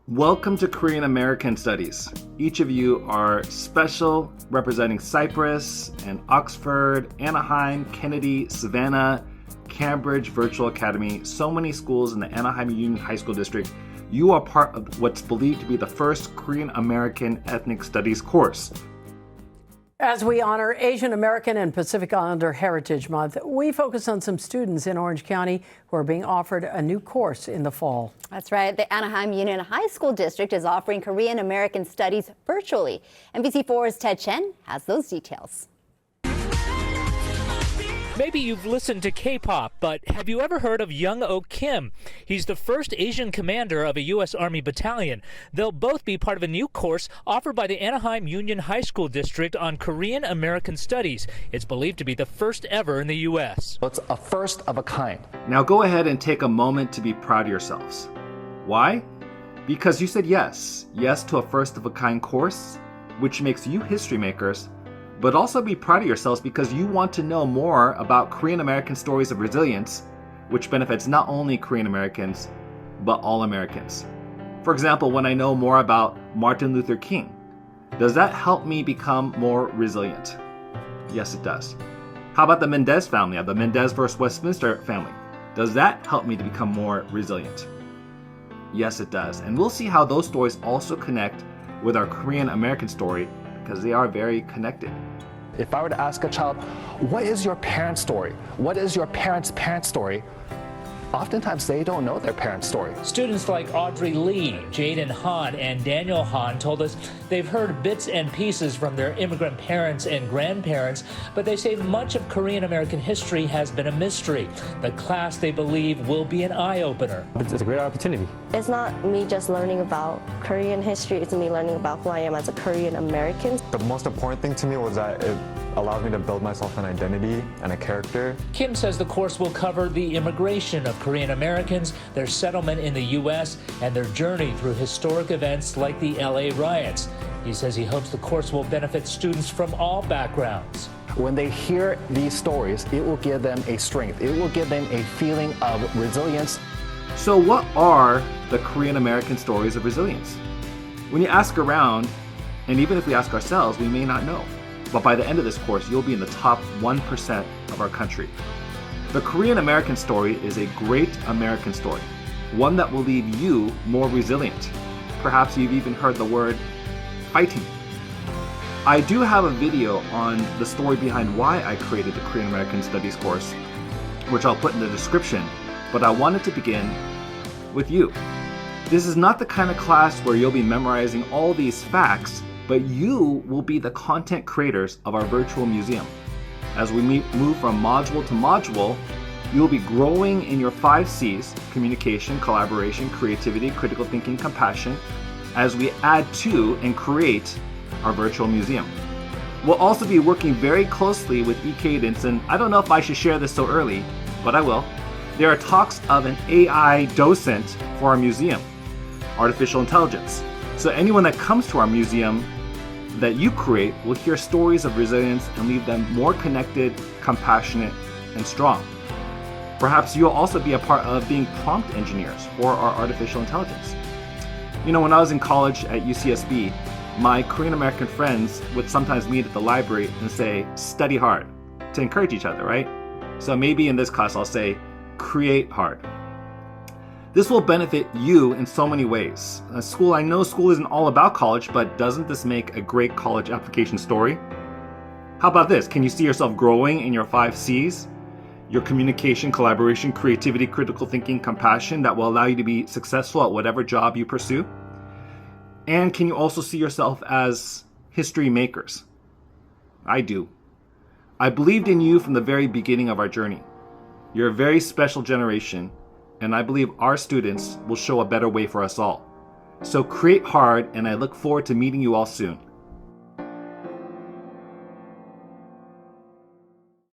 Welcome to Korean American Studies. Each of you are special, representing Cyprus and Oxford, Anaheim, Kennedy, Savannah, Cambridge Virtual Academy, so many schools in the Anaheim Union High School District. You are part of what's believed to be the first Korean American Ethnic Studies course. As we honor Asian American and Pacific Islander Heritage Month, we focus on some students in Orange County who are being offered a new course in the fall. That's right. The Anaheim Union High School District is offering Korean American Studies virtually. NBC4's Ted Chen has those details. Maybe you've listened to K-pop, but have you ever heard of Young-Ok Kim? He's the first Asian commander of a U.S. Army battalion. They'll both be part of a new course offered by the Anaheim Union High School District on Korean American Studies. It's believed to be the first ever in the U.S. It's a first of a kind. Now go ahead and take a moment to be proud of yourselves. Why? Because you said yes to a first of a kind course, which makes you history makers. But also be proud of yourselves because you want to know more about Korean American stories of resilience, which benefits not only Korean Americans, but all Americans. For example, when I know more about Martin Luther King, does that help me become more resilient? Yes, it does. How about the Mendez family, the Mendez versus Westminster family? Does that help me to become more resilient? Yes, it does. And we'll see how those stories also connect with our Korean American story, because they are very connected. If I were to ask a child, what is your parent's story? What is your parents' parents' story? Oftentimes they don't know their parents' story. Students like Audrey Lee, Jaden Han, and Daniel Han told us they've heard bits and pieces from their immigrant parents and grandparents, but they say much of Korean American history has been a mystery. The class, they believe, will be an eye-opener. It's a great opportunity. It's not me just learning about Korean history, it's me learning about who I am as a Korean American. The most important thing to me was that it allowed me to build myself an identity and a character. Kim says the course will cover the immigration of Korean Americans, their settlement in the U.S., and their journey through historic events like the LA riots. He says he hopes the course will benefit students from all backgrounds. When they hear these stories, it will give them a strength. It will give them a feeling of resilience. So what are the Korean American stories of resilience? When you ask around, and even if we ask ourselves, we may not know. But by the end of this course, you'll be in the top 1% of our country. The Korean American story is a great American story, one that will leave you more resilient. Perhaps you've even heard the word fighting. I do have a video on the story behind why I created the Korean American Studies course, which I'll put in the description, but I wanted to begin with you. This is not the kind of class where you'll be memorizing all these facts, but you will be the content creators of our virtual museum. As we move from module to module, you'll be growing in your 5 C's, communication, collaboration, creativity, critical thinking, compassion, as we add to and create our virtual museum. We'll also be working very closely with E-Cadence, and I don't know if I should share this so early, but I will. There are talks of an AI docent for our museum, artificial intelligence. So anyone that comes to our museum that you create will hear stories of resilience and leave them more connected, compassionate, and strong. Perhaps you'll also be a part of being prompt engineers for our artificial intelligence. You know, when I was in college at UCSB, my Korean American friends would sometimes meet at the library and say, study hard, to encourage each other, right? So maybe in this class I'll say, create hard. This will benefit you in so many ways. I know school isn't all about college, but doesn't this make a great college application story? How about this? Can you see yourself growing in your 5 C's? Your communication, collaboration, creativity, critical thinking, compassion that will allow you to be successful at whatever job you pursue? And can you also see yourself as history makers? I do. I believed in you from the very beginning of our journey. You're a very special generation, and I believe our students will show a better way for us all. So create hard, and I look forward to meeting you all soon.